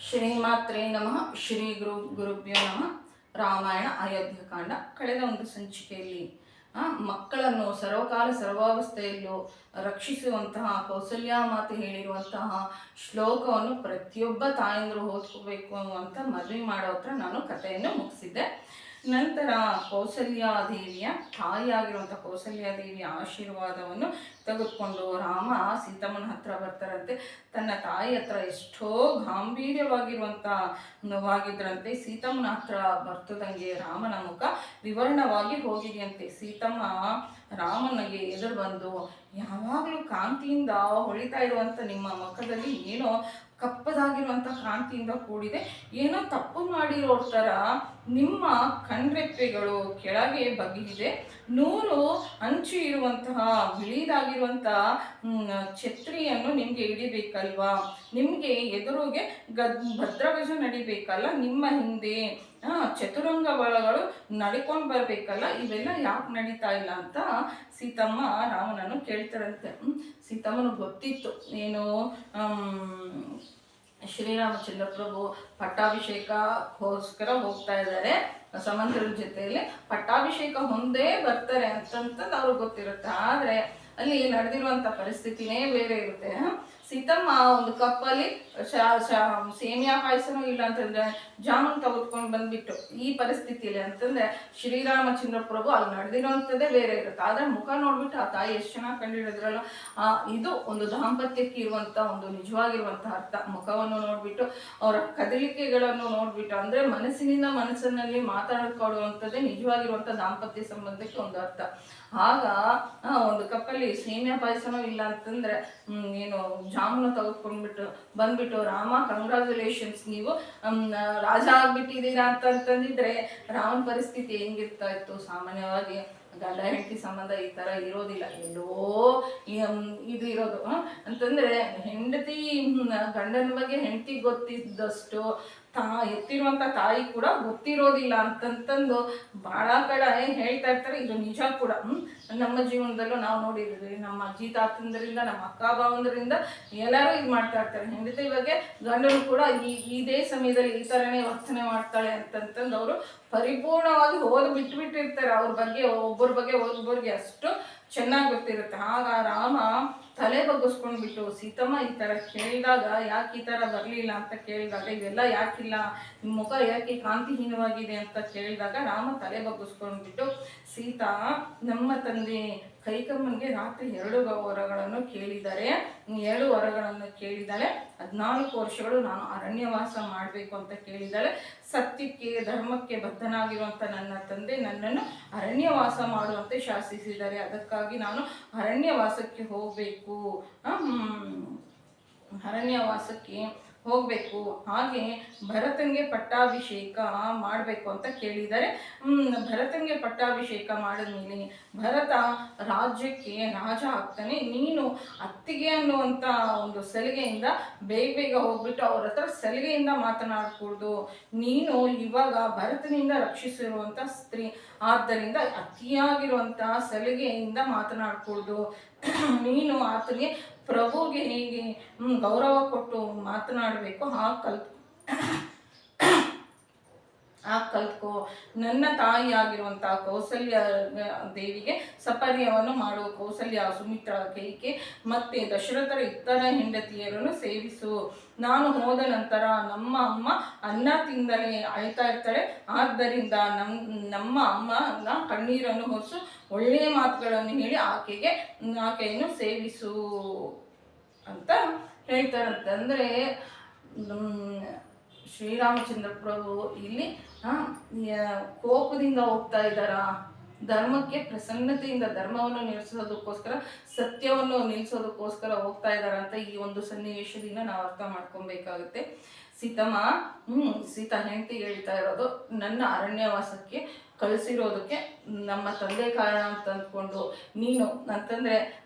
ಶ್ರೀಮಾತ್ರೇ ನಮಃ. ಶ್ರೀ ಗುರುಭ್ಯೋ ನಮಃ. ರಾಮಾಯಣ ಅಯೋಧ್ಯಕಾಂಡ. ಕಳೆದ ಒಂದು ಸಂಚಿಕೆಯಲ್ಲಿ ಮಕ್ಕಳನ್ನು ಸರ್ವಕಾಲ ಸರ್ವಾವಸ್ಥೆಯಲ್ಲೂ ರಕ್ಷಿಸುವಂತಹ ಕೌಸಲ್ಯ ಮಾತೆ ಹೇಳಿರುವಂತಹ ಶ್ಲೋಕವನ್ನು ಪ್ರತಿಯೊಬ್ಬ ತಾಯಂದರು ಓದ್ಕೋಬೇಕು ಅಂತ ಮದುವೆ ಮಾಡೋ ಹತ್ರ ನಾನು ಕಥೆಯನ್ನು ಮುಗಿಸಿದ್ದೆ. ನಂತರ ಕೌಸಲ್ಯಾದೇವಿಯ ತಾಯಿಯಾಗಿರುವಂಥ ಕೌಸಲ್ಯಾದೇವಿಯ ಆಶೀರ್ವಾದವನ್ನು ತೆಗೆದುಕೊಂಡು ರಾಮ ಸೀತಮ್ಮನ ಹತ್ರ ಬರ್ತಾರಂತೆ. ತನ್ನ ತಾಯಿ ಹತ್ರ ಎಷ್ಟೋ ಗಾಂಭೀರ್ಯವಾಗಿರುವಂಥವಾಗಿದ್ರಂತೆ. ಸೀತಮ್ಮನ ಹತ್ರ ಬರ್ತದಂಗೆ ರಾಮನ ಮುಖ ವಿವರಣವಾಗಿ ಹೋಗಿದೆಯಂತೆ. ಸೀತಮ್ಮ ರಾಮನಿಗೆ ಎದುರು ಬಂದು, ಯಾವಾಗಲೂ ಕಾಂತಿಯಿಂದ ಹೊಳಿತಾ ಇರುವಂಥ ನಿಮ್ಮ ಮುಖದಲ್ಲಿ ಏನೋ ಕಪ್ಪದಾಗಿರುವಂಥ ಕಾಂತಿಯಿಂದ ಕೂಡಿದೆ, ಏನೋ ತಪ್ಪು ಮಾಡಿರೋ ಥರ ನಿಮ್ಮ ಕಣ್ರೆಪ್ಪೆಗಳು ಕೆಳಗೆ ಬಗ್ಗಿದೆ, 100 ಅಂಚು ಇರುವಂತಹ ಬಿಳಿದಾಗಿರುವಂಥ ಛತ್ರಿಯನ್ನು ನಿಮಗೆ ಹಿಡಿಬೇಕಲ್ವಾ, ನಿಮಗೆ ಎದುರುಗೆ ಭದ್ರಗಜ ನಡಿಬೇಕಲ್ಲ, ನಿಮ್ಮ ಹಿಂದೆ ಚತುರಂಗ ಬಲಗಳು ನಡ್ಕೊಂಡು ಬರಬೇಕಲ್ಲ, ಇವೆಲ್ಲ ಯಾಕೆ ನಡೀತಾ ಇಲ್ಲ ಅಂತ ಸೀತಮ್ಮ ರಾಮನನ್ನು ಕೇಳ್ತಾರಂತೆ. ಸೀತಮ್ಮನು ಗೊತ್ತಿತ್ತು ಏನು ಶ್ರೀರಾಮಚಂದ್ರ ಪ್ರಭು ಪಟ್ಟಾಭಿಷೇಕಕ್ಕೋಸ್ಕರ ಹೋಗ್ತಾ ಇದ್ದಾರೆ, ಸಮಂತರ ಜೊತೆಯಲ್ಲಿ ಪಟ್ಟಾಭಿಷೇಕ ಮುಂದೆ ಬರ್ತಾರೆ ಅಂತಂತಂದು ಅವ್ರಿಗೆ ಗೊತ್ತಿರುತ್ತೆ. ಆದರೆ ಅಲ್ಲಿ ನಡೆದಿರುವಂಥ ಪರಿಸ್ಥಿತಿನೇ ಬೇರೆ ಇರುತ್ತೆ. ಸೀತಮ್ಮ ಒಂದು ಕಪ್ಪಲ್ಲಿ ಸೇಮಿಯಾ ಪಾಯಸನೂ ಇಲ್ಲ ಅಂತಂದ್ರೆ ಜಾಮೂನ್ ತೆಗೆದುಕೊಂಡು ಬಂದ್ಬಿಟ್ಟು ಈ ಪರಿಸ್ಥಿತಿಯಲ್ಲಿ ಅಂತಂದ್ರೆ ಶ್ರೀರಾಮಚಂದ್ರ ಪ್ರಭು ಅಲ್ಲಿ ನಡೆದಿರೋಂಥದ್ದೇ ಬೇರೆ ಇರುತ್ತೆ. ಆದರೆ ಮುಖ ನೋಡ್ಬಿಟ್ಟು ಆ ತಾಯಿ ಎಷ್ಟು ಚೆನ್ನಾಗಿ ಕಂಡುಹಿಡಿದ್ರಲ್ಲ, ಇದು ಒಂದು ದಾಂಪತ್ಯಕ್ಕೆ ಇರುವಂಥ ಒಂದು ನಿಜವಾಗಿರುವಂಥ ಅರ್ಥ. ಮುಖವನ್ನು ನೋಡ್ಬಿಟ್ಟು ಅವರ ಕದಲಿಕೆಗಳನ್ನು ನೋಡ್ಬಿಟ್ಟು ಅಂದರೆ ಮನಸ್ಸಿನಿಂದ ಮನಸ್ಸಿನಲ್ಲಿ ಮಾತಾಡಿಕೊಳ್ಳುವಂಥದ್ದೇ ನಿಜವಾಗಿರುವಂಥ ದಾಂಪತ್ಯ ಸಂಬಂಧಕ್ಕೆ ಒಂದು ಅರ್ಥ. ಆಗ ಒಂದು ಕಪ್ಪಲ್ಲಿ ಸೇಮಿಯಾ ಪಾಯಸನೂ ಇಲ್ಲ ಅಂತಂದ್ರೆ ಏನು ಜಾಮೂನು ತೆಗೆದುಕೊಂಡ್ಬಿಟ್ಟು ಬಂದ್ಬಿಟ್ಟು, ರಾಮ ಕಂಗ್ರಾಚುಲೇಷನ್ಸ್, ನೀವು ರಾಜ ಆಗ್ಬಿಟ್ಟಿದ್ದೀರಾ ಅಂತಂದಿದ್ರೆ ರಾಮನ ಪರಿಸ್ಥಿತಿ ಹೆಂಗಿರ್ತಾ ಇತ್ತು. ಸಾಮಾನ್ಯವಾಗಿ ಗಂಡ ಹೆಂಡತಿ ಸಂಬಂಧ ಈ ಥರ ಇರೋದಿಲ್ಲ, ಎಲ್ಲೋ ಇದು ಇರೋದು ಅಂತಂದರೆ ಹೆಂಡತಿ ಗಂಡನ ಬಗ್ಗೆ ಹೆಂಡತಿ ಗೊತ್ತಿದ್ದಷ್ಟು ಎತ್ತಿರುವಂಥ ತಾಯಿ ಕೂಡ ಗೊತ್ತಿರೋದಿಲ್ಲ ಅಂತಂತಂದು ಭಾಳ ಕಡೆ ಹೇಳ್ತಾ ಇರ್ತಾರೆ. ಇದು ನಿಜ ಕೂಡ. ನಮ್ಮ ಜೀವನದಲ್ಲೂ ನಾವು ನೋಡಿದ್ವಿ, ನಮ್ಮ ಅಜ್ಜಿ ತಾತಂದರಿಂದ, ನಮ್ಮ ಅಕ್ಕ ಭಾವಂದರಿಂದ ಎಲ್ಲರೂ ಇದು ಮಾಡ್ತಾ ಇರ್ತಾರೆ. ಹೆಂಡತಿ ಬಗ್ಗೆ ಗಂಡನು ಕೂಡ ಇದೇ ಸಮಯದಲ್ಲಿ ಈ ಥರನೇ ವರ್ತನೆ ಮಾಡ್ತಾಳೆ ಅಂತಂತಂದು ಅವರು ಪರಿಪೂರ್ಣವಾಗಿ ಬಿಟ್ಬಿಟ್ಟಿರ್ತಾರೆ. ಅವ್ರ ಬಗ್ಗೆ ಒಬ್ಬರಿಗೆ ಅಷ್ಟು ಚೆನ್ನಾಗಿ ಗೊತ್ತಿರುತ್ತೆ. ಆಗ ರಾಮ ತಲೆ ಬಗ್ಗಿಸ್ಕೊಂಡ್ಬಿಟ್ಟು ಸೀತಮ್ಮ ಈ ಥರ ಕೇಳಿದಾಗ, ಯಾಕೆ ಈ ಥರ ಬರಲಿಲ್ಲ ಅಂತ ಕೇಳಿದಾಗ, ಇವೆಲ್ಲ ಯಾಕಿಲ್ಲ, ನಿಮ್ಮ ಮುಖ ಯಾಕೆ ಕಾಂತಿಹೀನವಾಗಿದೆ ಅಂತ ಕೇಳಿದಾಗ ರಾಮ ತಲೆ ಬಗ್ಗಿಸ್ಕೊಂಡ್ಬಿಟ್ಟು, ಸೀತಾ, ನಮ್ಮ ತಂದೆ ಕೈಕಮ್ಮನಿಗೆ ರಾತ್ರಿ 2 ವರಗಳನ್ನು ಕೇಳಿದ್ದಾರೆ, 7 ವರಗಳನ್ನು ಕೇಳಿದ್ದಾಳೆ. 14 ವರ್ಷಗಳು ನಾನು ಅರಣ್ಯವಾಸ ಮಾಡಬೇಕು ಅಂತ ಕೇಳಿದ್ದಾಳೆ. ಸತ್ಯಕ್ಕೆ ಧರ್ಮಕ್ಕೆ ಬದ್ಧನಾಗಿರುವಂಥ ನನ್ನ ತಂದೆ ನನ್ನನ್ನು ಅರಣ್ಯವಾಸ ಮಾಡುವಂತೆ ಶಾಸಿಸಿದ್ದಾರೆ. ಅದಕ್ಕಾಗಿ ನಾನು ಅರಣ್ಯವಾಸಕ್ಕೆ ಹೋಗಬೇಕು, ಅರಣ್ಯವಾಸಕ್ಕೆ ಹೋಗಬೇಕು. ಹಾಗೆ ಭರತನಿಗೆ ಪಟ್ಟಾಭಿಷೇಕ ಮಾಡಬೇಕು ಅಂತ ಕೇಳಿದ್ದಾರೆ. ಭರತನಿಗೆ ಪಟ್ಟಾಭಿಷೇಕ ಮಾಡಿದ್ಮೇಲೆ ಭರತ ರಾಜ್ಯಕ್ಕೆ ರಾಜ ಆಗ್ತಾನೆ. ನೀನು ಅತ್ತಿಗೆ ಅನ್ನುವಂಥ ಒಂದು ಸಲಿಗೆಯಿಂದ ಬೇಗ ಹೋಗ್ಬಿಟ್ಟು ಅವ್ರ ಹತ್ರ ಸಲಿಗೆಯಿಂದ ಮಾತನಾಡಕೂಡ್ದು. ನೀನು ಇವಾಗ ಭರತನಿಂದ ರಕ್ಷಿಸಿರುವಂಥ ಸ್ತ್ರೀ, ಆದ್ದರಿಂದ ಅತಿಯಾಗಿರುವಂಥ ಸಲಿಗೆಯಿಂದ ಮಾತನಾಡಕೂಡ್ದು. ನೀನು ಆತನಿಗೆ ಪ್ರಭುಗೆ ಹೇಗೆ ಗೌರವ ಕೊಟ್ಟು ಮಾತನಾಡಬೇಕು ಕಲ್ತ್ಕೋ. ನನ್ನ ತಾಯಿಯಾಗಿರುವಂಥ ಕೌಸಲ್ಯ ದೇವಿಗೆ ಸಪರ್ಯವನ್ನು ಮಾಡು. ಕೌಸಲ್ಯ, ಸುಮಿತ್ರ, ಕೈಕೆ ಮತ್ತು ದಶರಥರ ಇತರ ಹೆಂಡತಿಯರನ್ನು ಸೇವಿಸು. ನಾನು ಹೋದ ನಂತರ ನಮ್ಮ ಅಮ್ಮ ಅನ್ನ ತಿಂದಲೇ ಅಳ್ತಾ ಇರ್ತಾಳೆ. ಆದ್ದರಿಂದ ನಮ್ಮ ಅಮ್ಮನ ಕಣ್ಣೀರನ್ನು ಹೊರಿಸು, ಒಳ್ಳೆಯ ಮಾತುಗಳನ್ನು ಹೇಳಿ ಆಕೆಯನ್ನು ಸೇವಿಸು ಅಂತ ಹೇಳ್ತಾರಂತೆ. ಅಂದರೆ ಶ್ರೀರಾಮಚಂದ್ರ ಪ್ರಭು ಇಲ್ಲಿ ಕೋಪದಿಂದ ಹೋಗ್ತಾ ಇದ್ದಾರಾ, ಧರ್ಮಕ್ಕೆ ಪ್ರಸನ್ನತೆಯಿಂದ ಧರ್ಮವನ್ನು ನಿಲ್ಲಿಸೋದಕ್ಕೋಸ್ಕರ, ಸತ್ಯವನ್ನು ನಿಲ್ಲಿಸೋದಕ್ಕೋಸ್ಕರ ಹೋಗ್ತಾ ಇದ್ದಾರ ಅಂತ ಈ ಒಂದು ಸನ್ನಿವೇಶದಿಂದ ನಾವು ಅರ್ಥ ಮಾಡ್ಕೊಬೇಕಾಗುತ್ತೆ. ಸೀತಾ ಹೆಂಡತಿ ಹೇಳ್ತಾ ಇರೋದು, ನನ್ನ ಅರಣ್ಯವಾಸಕ್ಕೆ ಕಳಿಸಿರೋದಕ್ಕೆ ನಮ್ಮ ತಂದೆ ಕಾರಣ ಅಂತ ಅಂದ್ಕೊಂಡು ನೀನು ಅಂತಂದರೆ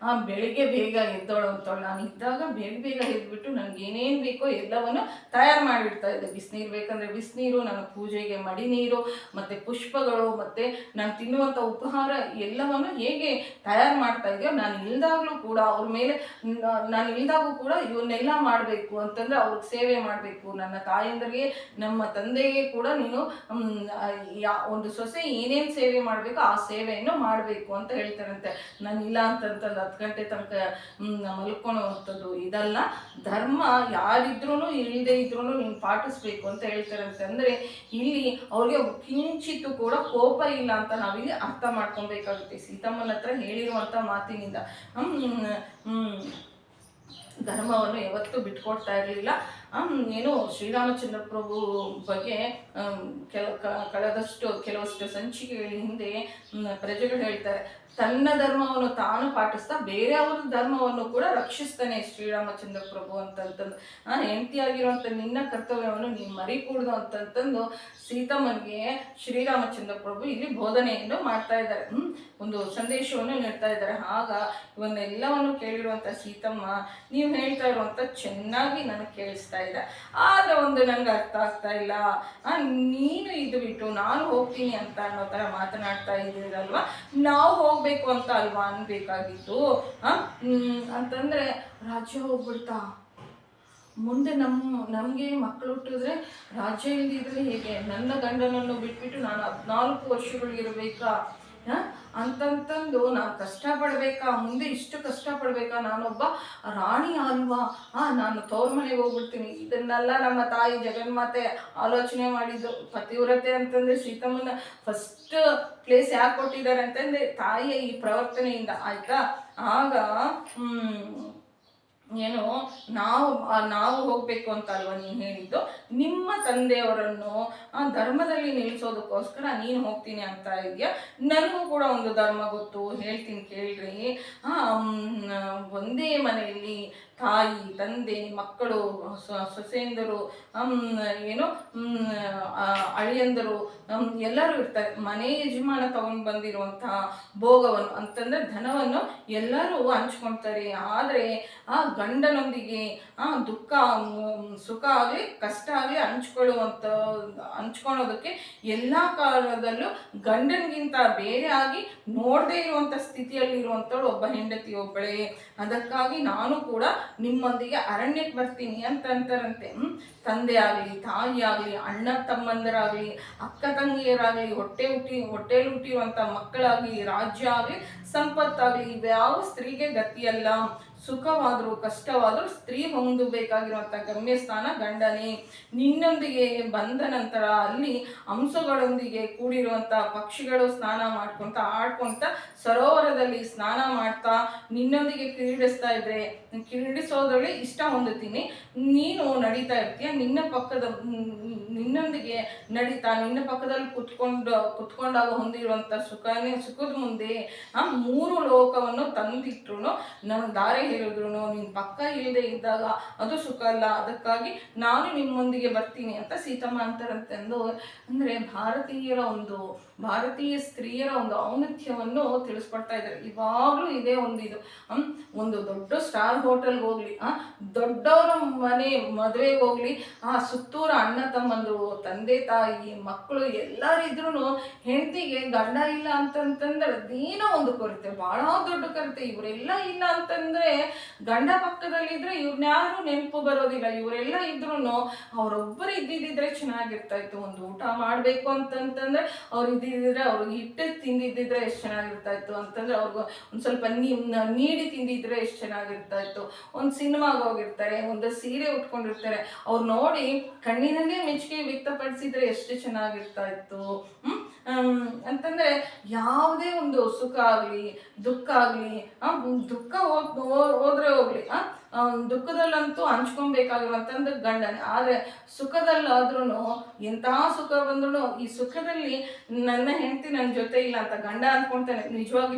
ಬೆಳಿಗ್ಗೆ ಬೇಗ ಎದ್ದೋಳು ಅಂತವಳು. ನಾನು ಇದ್ದಾಗ ಬೇಗ ಎದ್ಬಿಟ್ಟು ನನಗೆ ಏನೇನು ಬೇಕೋ ಎಲ್ಲವನ್ನು ತಯಾರು ಮಾಡಿಡ್ತಾ ಇದ್ದೆ. ಬಿಸಿನೀರು ಬೇಕಂದರೆ ಬಿಸಿನೀರು, ನನ್ನ ಪೂಜೆಗೆ ಮಡಿ ನೀರು, ಮತ್ತು ಪುಷ್ಪಗಳು, ಮತ್ತು ನಾನು ತಿನ್ನುವಂಥ ಉಪಹಾರ ಎಲ್ಲವನ್ನು ಹೇಗೆ ತಯಾರು ಮಾಡ್ತಾ ಇದೆಯೋ, ನಾನು ಇಲ್ದಾಗಲೂ ಕೂಡ ಅವ್ರ ಮೇಲೆ, ನಾನು ಇಲ್ದಾಗೂ ಕೂಡ ಇವನ್ನೆಲ್ಲ ಮಾಡಬೇಕು ಅಂತಂದರೆ ಅವ್ರಿಗೆ ಸೇವೆ ಮಾಡಬೇಕು, ನನ್ನ ತಾಯಂದರಿಗೆ ನಮ್ಮ ತಂದೆಗೆ ಕೂಡ ನೀನು ಒಂದು ಸೊಸೆ ಏನೇನು ಸೇವೆ ಮಾಡಬೇಕು ಆ ಸೇವೆಯನ್ನು ಮಾಡಬೇಕು ಅಂತ ಹೇಳ್ತಾರಂತೆ. ನಾನು ಇಲ್ಲ ಅಂತಂತಂದು 10 ಗಂಟೆ ತನಕ ಮಲ್ಕೊಳ್ಳೋವಂಥದ್ದು ಇದಲ್ಲ, ಧರ್ಮ ಯಾರಿದ್ರೂ ಇಲ್ಲದೆ ಇದ್ರೂ ನೀನು ಪಾಟಿಸ್ಬೇಕು ಅಂತ ಹೇಳ್ತಾರಂತೆ. ಅಂದರೆ ಇಲ್ಲಿ ಅವ್ರಿಗೆ ಕಿಂಚಿತ್ತು ಕೂಡ ಕೋಪ ಇಲ್ಲ ಅಂತ ನಾವಿಲ್ಲಿ ಅರ್ಥ ಮಾಡ್ಕೊಬೇಕಾಗುತ್ತೆ ಸೀತಮ್ಮನ ಹತ್ರ ಹೇಳಿರುವಂಥ ಮಾತಿನಿಂದ. ಧರ್ಮವನ್ನು ಯಾವತ್ತೂ ಬಿಟ್ಕೊಡ್ತಾ ಇರಲಿಲ್ಲ. ಏನು ಶ್ರೀರಾಮಚಂದ್ರ ಪ್ರಭು ಬಗ್ಗೆ ಕೆಲವಷ್ಟು ಸಂಚಿಕೆಗಳ ಹಿಂದೆ ಪ್ರಜೆಗಳು ಹೇಳ್ತಾರೆ, ತನ್ನ ಧರ್ಮವನ್ನು ತಾನು ಪಾಟಿಸ್ತಾ ಬೇರೆಯವರ ಧರ್ಮವನ್ನು ಕೂಡ ರಕ್ಷಿಸ್ತಾನೆ ಶ್ರೀರಾಮಚಂದ್ರ ಪ್ರಭು ಅಂತಂತಂದು. ಹೆಂಡತಿಯಾಗಿರುವಂಥ ನಿನ್ನ ಕರ್ತವ್ಯವನ್ನು ನೀನು ಮರಿಕೂಡ್ದು ಅಂತಂತಂದು ಸೀತಮ್ಮನಿಗೆ ಶ್ರೀರಾಮಚಂದ್ರ ಪ್ರಭು ಇಲ್ಲಿ ಬೋಧನೆಯನ್ನು ಮಾಡ್ತಾ ಇದ್ದಾರೆ, ಒಂದು ಸಂದೇಶವನ್ನು ನೀಡ್ತಾ ಇದ್ದಾರೆ. ಆಗ ಇವನ್ನೆಲ್ಲವನ್ನು ಕೇಳಿರುವಂಥ ಸೀತಮ್ಮ, ನೀವು ಹೇಳ್ತಾ ಇರುವಂಥ ಚೆನ್ನಾಗಿ ನನಗೆ ಕೇಳಿಸ್ತಾ ಇದೆ, ಆದರೆ ಒಂದು ನನಗೆ ಅರ್ಥ ಆಗ್ತಾ ಇಲ್ಲ, ನೀನು ಇದು ಬಿಟ್ಟು ನಾನು ಹೋಗ್ತೀನಿ ಅಂತ ಅನ್ನೋ ಥರ ಮಾತನಾಡ್ತಾ ಇದ್ದೀರಲ್ವ, ನಾವು ಹೋಗ್ಬೇಕು ಅಂತ ಅಲ್ವಾ ಅನ್ಬೇಕಾಗಿತ್ತು ಅಂತಂದ್ರೆ ರಾಜ್ಯ ಹೋಗ್ಬಿಡ್ತಾ, ಮುಂದೆ ನಮಗೆ ಮಕ್ಕಳು ಹುಟ್ಟಿದ್ರೆ ರಾಜ್ಯ ಇಲ್ದಿದ್ರೆ ಹೇಗೆ, ನನ್ನ ಗಂಡನನ್ನು ಬಿಟ್ಬಿಟ್ಟು ನಾನು 14 ವರ್ಷಗಳಿಗಿರ್ಬೇಕಾ ಅಂತಂತಂದು ನಾನು ಕಷ್ಟಪಡ್ಬೇಕಾ, ಮುಂದೆ ಇಷ್ಟು ಕಷ್ಟಪಡ್ಬೇಕಾ, ನಾನೊಬ್ಬ ರಾಣಿ ಅಲ್ವಾ, ನಾನು ತವ್ರ ಮನೆಗೆ ಹೋಗ್ಬಿಡ್ತೀನಿ. ಇದನ್ನೆಲ್ಲ ನಮ್ಮ ತಾಯಿ ಜಗನ್ಮಾತೆ ಆಲೋಚನೆ ಮಾಡಿದ್ದು. ಪತಿವ್ರತೆ ಅಂತಂದ್ರೆ ಸೀತಮ್ಮನ ಫಸ್ಟ್ ಪ್ಲೇಸ್ ಯಾಕೆ ಕೊಟ್ಟಿದ್ದಾರೆ ಅಂತಂದ್ರೆ ತಾಯಿಯ ಈ ಪ್ರವರ್ತನೆಯಿಂದ, ಆಯ್ತಾ. ಆಗ ಏನು ನಾವು ಹೋಗ್ಬೇಕು ಅಂತ ಅಲ್ವಾ ನೀನು ಹೇಳಿದ್ದು, ನಿಮ್ಮ ತಂದೆಯವರನ್ನು ಧರ್ಮದಲ್ಲಿ ನಿಲ್ಲಿಸೋದಕ್ಕೋಸ್ಕರ ನೀನು ಹೋಗ್ತೀನಿ ಅಂತ ಇದೆಯಾ. ನನಗೂ ಕೂಡ ಒಂದು ಧರ್ಮ ಗೊತ್ತು, ಹೇಳ್ತೀನಿ ಕೇಳ್ರಿ. ಒಂದೇ ಮನೆಯಲ್ಲಿ ತಾಯಿ ತಂದೆ ಮಕ್ಕಳು ಸೊಸೆಯಂದರು ಏನು ಅಳಿಯಂದರು ಎಲ್ಲರೂ ಇರ್ತಾರೆ. ಮನೆ ಯಜಮಾನ ತಗೊಂಡು ಬಂದಿರುವಂತಹ ಭೋಗವನ್ನು ಅಂತಂದ್ರೆ ಧನವನ್ನು ಎಲ್ಲರೂ ಹಂಚ್ಕೊಳ್ತಾರೆ. ಆದರೆ ಆ ಗಂಡನೊಂದಿಗೆ ದುಃಖ ಸುಖ ಆಗಲಿ ಕಷ್ಟ ಆಗಲಿ ಹಂಚ್ಕೊಳ್ಳೋದಕ್ಕೆ ಎಲ್ಲ ಕಾಲದಲ್ಲೂ ಗಂಡನಿಗಿಂತ ಬೇರೆ ಆಗಿ ನೋಡದೇ ಇರುವಂಥ ಸ್ಥಿತಿಯಲ್ಲಿ ಇರುವಂಥವಳು ಒಬ್ಬ ಹೆಂಡತಿ ಒಬ್ಬಳೇ. ಅದಕ್ಕಾಗಿ ನಾನು ಕೂಡ ನಿಮ್ಮೊಂದಿಗೆ ಅರಣ್ಯಕ್ಕೆ ಬರ್ತೀನಿ ಅಂತ ಅಂತಾರಂತೆ. ತಂದೆ ಆಗಲಿ ತಾಯಿ ಆಗಲಿ ಅಣ್ಣ ತಮ್ಮಂದರಾಗಲಿ ಅಕ್ಕ ತಂಗಿಯರಾಗಲಿ ಹೊಟ್ಟೆಲಿ ಹುಟ್ಟಿರುವಂಥ ಮಕ್ಕಳಾಗಲಿ ರಾಜ್ಯ ಆಗಲಿ ಸಂಪತ್ತಾಗಲಿ ಇವ್ಯಾವ ಸ್ತ್ರೀಗೆ ಗತಿಯಲ್ಲ. ಸುಖವಾದರೂ ಕಷ್ಟವಾದರೂ ಸ್ತ್ರೀ ಹೊಂದಬೇಕಾಗಿರುವಂಥ ಗಮ್ಯಸ್ಥಾನ ಗಂಡನೇ. ನಿನ್ನೊಂದಿಗೆ ಬಂದ ನಂತರ ಅಲ್ಲಿ ಹಂಸಗಳೊಂದಿಗೆ ಕೂಡಿರುವಂಥ ಪಕ್ಷಿಗಳು ಸ್ನಾನ ಮಾಡ್ಕೊತ ಆಡ್ಕೊತ ಸರೋವರದಲ್ಲಿ ಸ್ನಾನ ಮಾಡ್ತಾ ನಿನ್ನೊಂದಿಗೆ ಕ್ರೀಡಿಸೋದ್ರಲ್ಲಿ ಇಷ್ಟ ಹೊಂದುತ್ತೀನಿ. ನೀನು ನಡೀತಾ ಇರ್ತೀಯ, ನಿನ್ನೊಂದಿಗೆ ನಡೀತಾ ನಿನ್ನ ಪಕ್ಕದಲ್ಲಿ ಕುತ್ಕೊಂಡಾಗ ಹೊಂದಿರುವಂಥ ಸುಖದ ಮುಂದೆ 3 ಲೋಕವನ್ನು ತಂದಿಟ್ರು ನನ್ನ ದಾರಿ ಹೇಳಿದ್ರು ನಿನ್ನ ಪಕ್ಕ ಇಲ್ಲದೆ ಇದ್ದಾಗ ಅದು ಸುಖ ಅಲ್ಲ. ಅದಕ್ಕಾಗಿ ನಾನು ನಿಮ್ಮೊಂದಿಗೆ ಬರ್ತೀನಿ ಅಂತ ಸೀತಮ್ಮ ಅಂತಾರಂತೆಂದು. ಅಂದರೆ ಭಾರತೀಯ ಸ್ತ್ರೀಯರ ಒಂದು ಔನ್ನತ್ಯವನ್ನು ತಿಳಿಸ್ಕೊಡ್ತಾ ಇದ್ದಾರೆ. ಇವಾಗಲೂ ಇದೇ ಒಂದು ದೊಡ್ಡ ಸ್ಟಾರ್ ಹೋಟೆಲ್ಗೆ ಹೋಗ್ಲಿ, ದೊಡ್ಡವರ ಮನೆ ಮದುವೆಗೆ ಹೋಗ್ಲಿ, ಸುತ್ತೂರು ಅಣ್ಣ ತಮ್ಮಂದರು ತಂದೆ ತಾಯಿ ಮಕ್ಕಳು ಎಲ್ಲರಿದ್ರೂ ಹೆಂಡತಿಗೆ ಗಂಡ ಇಲ್ಲ ಅಂತಂತಂದ್ರೆ ಅದೇನೋ ಒಂದು ಕೊರತೆ, ಬಹಳ ದೊಡ್ಡ ಕೊರತೆ. ಇವರೆಲ್ಲ ಇಲ್ಲ ಅಂತಂದ್ರೆ ಗಂಡ ಪಕ್ಕದಲ್ಲಿದ್ರೆ ಇವ್ರನ್ಯಾರು ನೆನಪು ಬರೋದಿಲ್ಲ. ಇವರೆಲ್ಲ ಇದ್ರು ಅವರೊಬ್ಬರು ಇದ್ದಿದ್ರೆ ಚೆನ್ನಾಗಿರ್ತಾ ಇತ್ತು. ಒಂದು ಊಟ ಮಾಡಬೇಕು ಅಂತಂತಂದ್ರೆ ಅವ್ರು ಇದ್ದಿದ್ರೆ ಅವ್ರಿಗೆ ಹಿಟ್ಟು ತಿಂದಿದ್ದಿದ್ರೆ ಎಷ್ಟು ಚೆನ್ನಾಗಿರ್ತಾ ಇತ್ತು ಅಂತಂದ್ರೆ ಅವ್ರಿಗೆ ಒಂದು ಸ್ವಲ್ಪ ನೀಡಿ ತಿಂದಿದ್ರೆ ಎಷ್ಟು ಚೆನ್ನಾಗಿರ್ತಾ ಇತ್ತು. ಒಂದು ಸಿನಿಮಾಗೆ ಹೋಗಿರ್ತಾರೆ, ಒಂದು ಸೀರೆ ಉಟ್ಕೊಂಡಿರ್ತಾರೆ, ಅವ್ರು ನೋಡಿ ಕಣ್ಣಿನಲ್ಲೇ ಮೆಚ್ಚುಗೆ ವ್ಯಕ್ತಪಡಿಸಿದ್ರೆ ಎಷ್ಟು ಚೆನ್ನಾಗಿರ್ತಾ ಇತ್ತು ಅಂತಂದ್ರೆ ಯಾವುದೇ ಒಂದು ಸುಖ ಆಗಲಿ ದುಃಖ ಆಗಲಿ, ದುಃಖ ಹೋದ್ರೆ ಹೋಗ್ಲಿ, ದುಃಖದಲ್ಲಂತೂ ಹಂಚ್ಕೊಬೇಕಾಗಿರುವಂತಂದ್ರೆ ಗಂಡನೇ. ಆದರೆ ಸುಖದಲ್ಲಾದ್ರೂ ಎಂತಹ ಸುಖ ಬಂದ್ರು ಈ ಸುಖದಲ್ಲಿ ನನ್ನ ಹೆಂಡತಿ ನನ್ನ ಜೊತೆ ಇಲ್ಲ ಅಂತ ಗಂಡ ಅಂದ್ಕೊಳ್ತಾನೆ. ನಿಜವಾಗಿ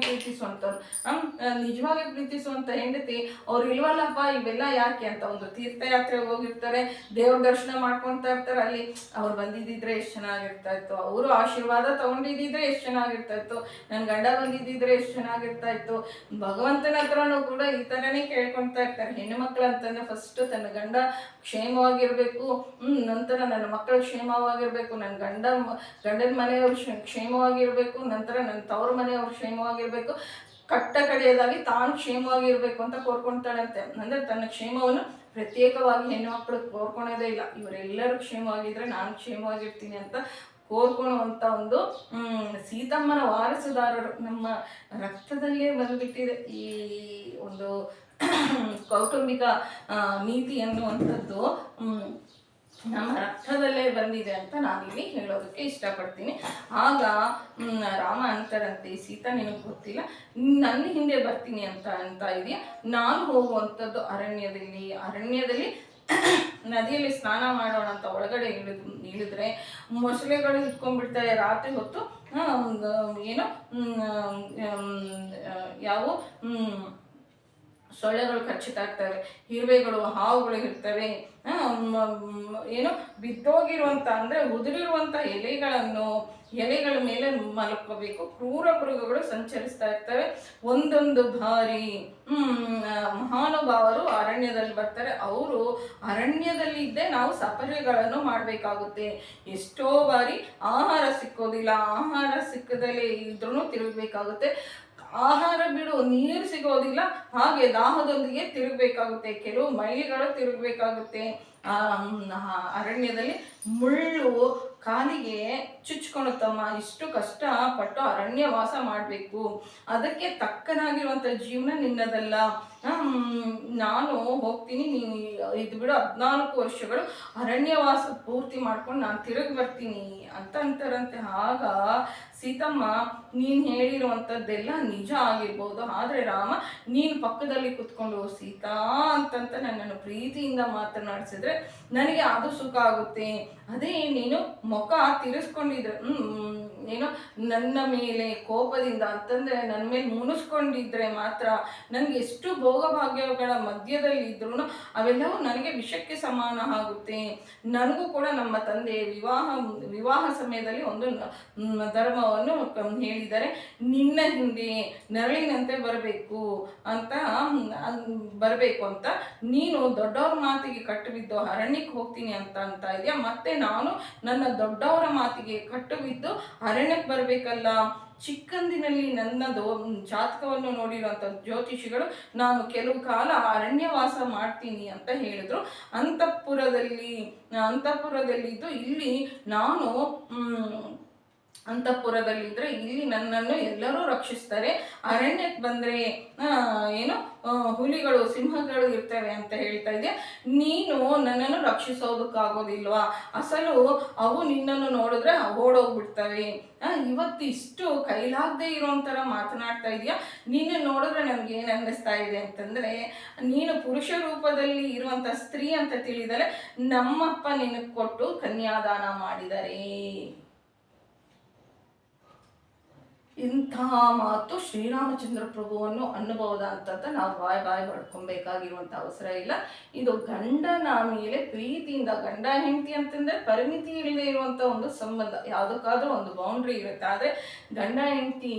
ಪ್ರೀತಿಸುವಂತ ಹೆಂಡತಿ ಅವ್ರು ಇಲ್ವಲ್ಲಪ್ಪ ಇವೆಲ್ಲ ಯಾಕೆ ಅಂತ ಒಂದು ತೀರ್ಥಯಾತ್ರೆಗೆ ಹೋಗಿರ್ತಾರೆ, ದೇವ್ರ ದರ್ಶನ ಮಾಡ್ಕೊತಾ ಇರ್ತಾರೆ. ಅಲ್ಲಿ ಅವ್ರು ಬಂದಿದ್ದಿದ್ರೆ ಎಷ್ಟು ಚೆನ್ನಾಗಿರ್ತಾ ಇತ್ತು, ಅವರು ಆಶೀರ್ವಾದ ತಗೊಂಡಿದ್ದಿದ್ರೆ ಎಷ್ಟು ಚೆನ್ನಾಗಿರ್ತಾ ಇತ್ತು, ನನ್ನ ಗಂಡ ಬಂದಿದ್ದಿದ್ರೆ ಎಷ್ಟು ಚೆನ್ನಾಗಿರ್ತಾ ಇತ್ತು. ಭಗವಂತನ ಹತ್ರನೂ ಕೂಡ ಈ ಥರನೇ ಕೇಳ್ಕೊತಾ ಇರ್ತಾರೆ. ಹೆಣ್ಣು ಮಕ್ಕಳು ಅಂತಂದ್ರೆ ಫಸ್ಟ್ ತನ್ನ ಗಂಡ ಕ್ಷೇಮವಾಗಿರ್ಬೇಕು, ನಂತರ ನನ್ನ ಮಕ್ಕಳು ಕ್ಷೇಮವಾಗಿರ್ಬೇಕು, ನನ್ನ ಗಂಡನ ಮನೆಯವರು ಕ್ಷೇಮವಾಗಿರ್ಬೇಕು, ನಂತರ ನನ್ನ ತವ್ರ ಮನೆಯವರು ಕ್ಷೇಮವಾಗಿರ್ಬೇಕು, ಕಡೆಯದಾಗಿ ತಾನು ಕ್ಷೇಮವಾಗಿರ್ಬೇಕು ಅಂತ ಕೋರ್ಕೊಳ್ತಾಳಂತೆ. ಅಂದ್ರೆ ತನ್ನ ಕ್ಷೇಮವನ್ನು ಪ್ರತ್ಯೇಕವಾಗಿ ಹೆಣ್ಣುಮಕ್ಕಳು ಕೋರ್ಕೊಳೋದೇ ಇಲ್ಲ. ಇವರೆಲ್ಲರೂ ಕ್ಷೇಮವಾಗಿದ್ರೆ ನಾನು ಕ್ಷೇಮವಾಗಿರ್ತೀನಿ ಅಂತ ಕೋರ್ಕೊಳ್ಳುವಂಥ ಒಂದು ಸೀತಮ್ಮನ ವಾರಸುದಾರರು ನಮ್ಮ ರಕ್ತದಲ್ಲೇ ಬಂದ್ಬಿಟ್ಟಿದೆ ಈ ಒಂದು ಕೌಟುಂಬಿಕ ನೀತಿ ಅನ್ನುವಂಥದ್ದು ನಮ್ಮ ರಕ್ತದಲ್ಲೇ ಬಂದಿದೆ ಅಂತ ನಾನಿಲ್ಲಿ ಹೇಳೋದಕ್ಕೆ ಇಷ್ಟಪಡ್ತೀನಿ. ಆಗ ರಾಮ ಅಂತಾರಂತೆ, ಸೀತಾ ನಿನಗೆ ಗೊತ್ತಿಲ್ಲ, ನನ್ನ ಹಿಂದೆ ಬರ್ತೀನಿ ಅಂತ ಇದೆಯಾ, ನಾನು ಹೋಗುವಂಥದ್ದು ಅರಣ್ಯದಲ್ಲಿ ನದಿಯಲ್ಲಿ ಸ್ನಾನ ಮಾಡೋಣ ಅಂತ ಒಳಗಡೆ ಇಳಿದ್ರೆ ಮೊಸಳೆಗಳು ಇಟ್ಕೊಂಡ್ಬಿಡ್ತಾರೆ ರಾತ್ರಿ ಹೊತ್ತು. ಏನೋ ಯಾವ ಸೊಳ್ಳೆಗಳು ಕಚ್ಚುತ್ತಾ ಇರ್ತವೆ, ಇರುವೆಗಳು, ಹಾವುಗಳು ಇರ್ತವೆ. ಏನೋ ಬಿದ್ದೋಗಿರುವಂಥ ಅಂದರೆ ಉದುರಿರುವಂಥ ಎಲೆಗಳ ಮೇಲೆ ಮಲ್ಕೋಬೇಕು. ಕ್ರೂರ ಮೃಗಗಳು ಸಂಚರಿಸ್ತಾ ಇರ್ತವೆ. ಒಂದೊಂದು ಬಾರಿ ಮಹಾನುಭಾವರು ಅರಣ್ಯದಲ್ಲಿ ಬರ್ತಾರೆ. ಅವರು ಅರಣ್ಯದಲ್ಲಿದ್ದೇ ನಾವು ಸಫರ್ಗಳನ್ನು ಮಾಡಬೇಕಾಗುತ್ತೆ. ಎಷ್ಟೋ ಬಾರಿ ಆಹಾರ ಸಿಕ್ಕೋದಿಲ್ಲ, ಆಹಾರ ಸಿಕ್ಕದಲ್ಲೇ ಇದ್ರೂ ತಿರುಗಬೇಕಾಗುತ್ತೆ. ಆಹಾರ ಬಿಡು, ನೀರು ಸಿಗೋದಿಲ್ಲ, ಹಾಗೆ ದಾಹದೊಂದಿಗೆ ತಿರುಗಬೇಕಾಗುತ್ತೆ. ಕೆಲವು ಮೈಲಿಗಳು ತಿರುಗಬೇಕಾಗುತ್ತೆ. ಅರಣ್ಯದಲ್ಲಿ ಮುಳ್ಳು ಕಾಲಿಗೆ ಚುಚ್ಕೊಳುತ್ತಮ್ಮ. ಇಷ್ಟು ಕಷ್ಟಪಟ್ಟು ಅರಣ್ಯವಾಸ ಮಾಡಬೇಕು. ಅದಕ್ಕೆ ತಕ್ಕನಾಗಿರುವಂಥ ಜೀವನ ನಿನ್ನದಲ್ಲ. ನಾನು ಹೋಗ್ತೀನಿ, ನೀನು ಇದು ಬಿಡು, 14 ವರ್ಷಗಳು ಅರಣ್ಯವಾಸ ಪೂರ್ತಿ ಮಾಡ್ಕೊಂಡು ನಾನು ತಿರುಗಿ ಬರ್ತೀನಿ ಅಂತ ಅಂತಾರಂತೆ. ಆಗ ಸೀತಮ್ಮ, ನೀನು ಹೇಳಿರುವಂಥದ್ದೆಲ್ಲ ನಿಜ ಆಗಿರ್ಬೋದು, ಆದರೆ ರಾಮ ನೀನು ಪಕ್ಕದಲ್ಲಿ ಕುತ್ಕೊಂಡು ಸೀತಾ ಅಂತಂತ ನನ್ನನ್ನು ಪ್ರೀತಿಯಿಂದ ಮಾತನಾಡಿಸಿದ್ರೆ ನನಗೆ ಅದು ಸುಖ ಆಗುತ್ತೆ. ಅದೇ ನೀನು ಮುಖ ತಿರ್ಸ್ಕೊಂಡಿದ್ರೆ, ಏನೋ ನನ್ನ ಮೇಲೆ ಕೋಪದಿಂದ ಅಂತಂದರೆ ನನ್ನ ಮೇಲೆ ಮುನಿಸ್ಕೊಂಡಿದ್ರೆ ಮಾತ್ರ ನನಗೆ ಎಷ್ಟು ಭೋಗಭಾಗ್ಯಗಳ ಮಧ್ಯದಲ್ಲಿ ಇದ್ರೂ ಅವೆಲ್ಲವೂ ನನಗೆ ವಿಷಕ್ಕೆ ಸಮಾನ ಆಗುತ್ತೆ. ನನಗೂ ಕೂಡ ನಮ್ಮ ತಂದೆ ವಿವಾಹ ಸಮಯದಲ್ಲಿ ಒಂದು ಧರ್ಮವನ್ನು ಹೇಳಿದ್ದಾರೆ, ನಿನ್ನ ಹಿಂದೆ ನೆರಳಿನಂತೆ ಬರಬೇಕು ಅಂತ ನೀನು ದೊಡ್ಡವ್ರ ಮಾತಿಗೆ ಕಟ್ಟು ಬಿದ್ದು ಅರಣ್ಯಕ್ಕೆ ಹೋಗ್ತೀನಿ ಅಂತ ಇದೆಯಾ. ಮತ್ತೆ ನಾನು ನನ್ನ ದೊಡ್ಡವರ ಮಾತಿಗೆ ಕಟ್ಟು ಬಿದ್ದು ಅರಣ್ಯಕ್ಕೆ ಬರಬೇಕಲ್ಲ. ಚಿಕ್ಕಂದಿನಲ್ಲಿ ನನ್ನದು ಜಾತಕವನ್ನು ನೋಡಿರುವಂಥ ಜ್ಯೋತಿಷಿಗಳು ನಾನು ಕೆಲವು ಕಾಲ ಅರಣ್ಯವಾಸ ಮಾಡ್ತೀನಿ ಅಂತ ಹೇಳಿದ್ರು. ಅಂತಃಪುರದಲ್ಲಿದ್ದು ಇಲ್ಲಿ ನಾನು ಅಂತಃಪುರದಲ್ಲಿದ್ದರೆ ಇಲ್ಲಿ ನನ್ನನ್ನು ಎಲ್ಲರೂ ರಕ್ಷಿಸ್ತಾರೆ. ಅರಣ್ಯಕ್ಕೆ ಬಂದರೆ ಏನು ಹುಲಿಗಳು, ಸಿಂಹಗಳು ಇರ್ತವೆ ಅಂತ ಹೇಳ್ತಾ ಇದೆಯಾ. ನೀನು ನನ್ನನ್ನು ರಕ್ಷಿಸೋದಕ್ಕಾಗೋದಿಲ್ವಾ? ಅಸಲು ಅವು ನಿನ್ನನ್ನು ನೋಡಿದ್ರೆ ಓಡೋಗ್ಬಿಡ್ತವೆ. ಇವತ್ತು ಇಷ್ಟು ಕೈಲಾಗದೆ ಇರೋಂಥರ ಮಾತನಾಡ್ತಾ ಇದೆಯಾ. ನೀನು ನೋಡಿದ್ರೆ ನನಗೆ ಏನು ಅನ್ನಿಸ್ತಾ ಇದೆ ಅಂತಂದರೆ, ನೀನು ಪುರುಷ ರೂಪದಲ್ಲಿ ಇರುವಂಥ ಸ್ತ್ರೀ ಅಂತ ತಿಳಿದರೆ ನಮ್ಮಪ್ಪ ನಿನಗೆ ಕೊಟ್ಟು ಕನ್ಯಾದಾನ ಮಾಡಿದ್ದಾರೆ. ಇಂಥ ಮಾತು ಶ್ರೀರಾಮಚಂದ್ರ ಪ್ರಭುವನ್ನು ಅನ್ನಬಹುದಾ ಅಂತ ನಾವು ಬಾಯಿ ಪಡ್ಕೊಬೇಕಾಗಿರುವಂಥ ಅವಸರ ಇಲ್ಲ. ಇದು ಗಂಡನ ಮೇಲೆ ಪ್ರೀತಿಯಿಂದ, ಗಂಡ ಹೆಂಡತಿ ಅಂತಂದರೆ ಪರಿಮಿತಿ ಇಲ್ಲದೆ ಇರುವಂಥ ಒಂದು ಸಂಬಂಧ. ಯಾವುದಕ್ಕಾದ್ರೂ ಒಂದು ಬೌಂಡ್ರಿ ಇರುತ್ತೆ. ಆದರೆ ಗಂಡ ಹೆಂಡತಿ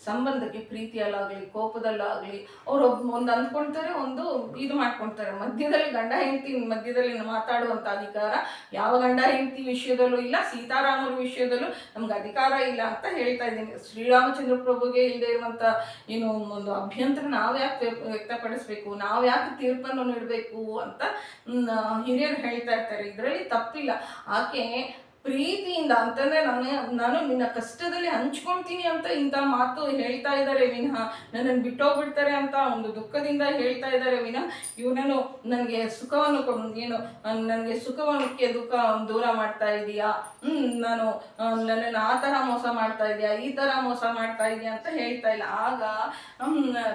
ಸಂಬಂಧಕ್ಕೆ ಪ್ರೀತಿಯಲ್ಲಾಗಲಿ ಕೋಪದಲ್ಲಾಗಲಿ ಅವರು ಒಂದು ಅಂದ್ಕೊಳ್ತಾರೆ, ಒಂದು ಇದು ಮಾಡ್ಕೊಳ್ತಾರೆ. ಮಧ್ಯದಲ್ಲಿ ಗಂಡ ಹೆಂಡತಿ ಮಧ್ಯದಲ್ಲಿ ಮಾತಾಡುವಂಥ ಅಧಿಕಾರ ಯಾವ ಗಂಡ ಹೆಂಡತಿ ವಿಷಯದಲ್ಲೂ ಇಲ್ಲ, ಸೀತಾರಾಮರ ವಿಷಯದಲ್ಲೂ ನಮ್ಗೆ ಅಧಿಕಾರ ಇಲ್ಲ ಅಂತ ಹೇಳ್ತಾ ಇದ್ದೀನಿ. ಶ್ರೀರಾಮಚಂದ್ರ ಪ್ರಭುಗೆ ಇಲ್ಲದೆ ಇರುವಂಥ ಏನು ಒಂದು ಅಭ್ಯಂತರ ನಾವು ಯಾಕೆ ವ್ಯಕ್ತಪಡಿಸ್ಬೇಕು, ನಾವು ಯಾಕೆ ತೀರ್ಪನ್ನು ನೀಡಬೇಕು ಅಂತ ಹಿರಿಯರು ಹೇಳ್ತಾ ಇರ್ತಾರೆ. ಇದರಲ್ಲಿ ತಪ್ಪಿಲ್ಲ. ಆಕೆ ಪ್ರೀತಿಯಿಂದ ಅಂತಂದರೆ ನಾನು ನಿನ್ನ ಕಷ್ಟದಲ್ಲಿ ಹಂಚ್ಕೊಳ್ತೀನಿ ಅಂತ ಇಂಥ ಮಾತು ಹೇಳ್ತಾ ಇದ್ದಾರೆ ವಿನಃ ನನ್ನನ್ನು ಬಿಟ್ಟೋಗ್ಬಿಡ್ತಾರೆ ಅಂತ ಒಂದು ದುಃಖದಿಂದ ಹೇಳ್ತಾ ಇದ್ದಾರೆ ವಿನಃ ಇವನನ್ನು ನನಗೆ ಸುಖವನ್ನು ನನಗೆ ಸುಖವನ್ನಕ್ಕೆ ದುಃಖ ದೂರ ಮಾಡ್ತಾ ಇದೀಯಾ, ನನ್ನನ್ನು ಆ ಥರ ಮೋಸ ಮಾಡ್ತಾ ಇದೆಯಾ, ಈ ಥರ ಮೋಸ ಮಾಡ್ತಾ ಇದೆಯಾ ಅಂತ ಹೇಳ್ತಾ ಇಲ್ಲ. ಆಗ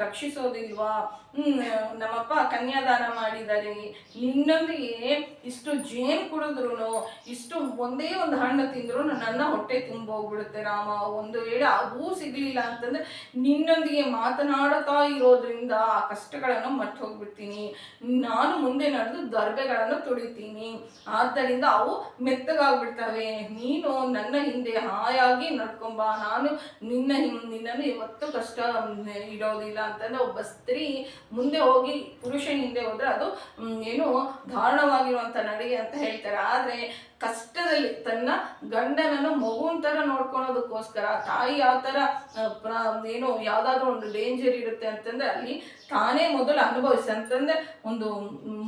ರಕ್ಷಿಸೋದಿಲ್ವಾ? ನಮ್ಮಪ್ಪ ಕನ್ಯಾದಾನ ಮಾಡಿದ್ದಾರೆ, ನಿನ್ನೊಂದಿಗೆ ಇಷ್ಟು ಜೇನು ಕುಡಿದ್ರು, ಇಷ್ಟು ಒಂದೇ ಒಂದು ಹಣ್ಣು ತಿಂದ್ರು ನನ್ನ ಹೊಟ್ಟೆ ತುಂಬೋಗ್ಬಿಡುತ್ತೆ ರಾಮ. ಒಂದು ವೇಳೆ ಅದೂ ಸಿಗ್ಲಿಲ್ಲ ಅಂತಂದ್ರೆ ನಿನ್ನೊಂದಿಗೆ ಮಾತನಾಡುತ್ತಾ ಇರೋದ್ರಿಂದ ಆ ಕಷ್ಟಗಳನ್ನು ಮರ್ತು ಹೋಗ್ಬಿಡ್ತೀನಿ. ನಾನು ಮುಂದೆ ನಡೆದು ದರ್ಬೆಗಳನ್ನು ತುಳಿತೀನಿ, ಆದ್ದರಿಂದ ಅವು ಮೆತ್ತಗಾಗ್ಬಿಡ್ತವೆ. ನೀನು ನನ್ನ ಹಿಂದೆ ಹಾಯಾಗಿ ನಡ್ಕೊಂಬ, ನಾನು ನಿನ್ನನ್ನು ಇವತ್ತು ಕಷ್ಟ ಇಡೋದಿಲ್ಲ ಅಂತಂದ್ರೆ ಒಬ್ಬ ಸ್ತ್ರೀ ಮುಂದೆ ಹೋಗಿ ಪುರುಷ ಹಿಂದೆ ಹೋದ್ರೆ ಅದು ಏನು ದಾರುಣವಾಗಿರುವಂಥ ನಡಿಗೆ ಅಂತ ಹೇಳ್ತಾರೆ. ಆದರೆ ಕಷ್ಟದಲ್ಲಿ ತನ್ನ ಗಂಡನನ್ನು ಮಗುವಿನ ಥರ ನೋಡ್ಕೊಳೋದಕ್ಕೋಸ್ಕರ ತಾಯಿ ಯಾವ ಥರ ಏನು ಯಾವುದಾದ್ರೂ ಒಂದು ಡೇಂಜರ್ ಇರುತ್ತೆ ಅಂತಂದರೆ ಅಲ್ಲಿ ತಾನೇ ಮೊದಲು ಅನುಭವಿಸಿ, ಅಂತಂದರೆ ಒಂದು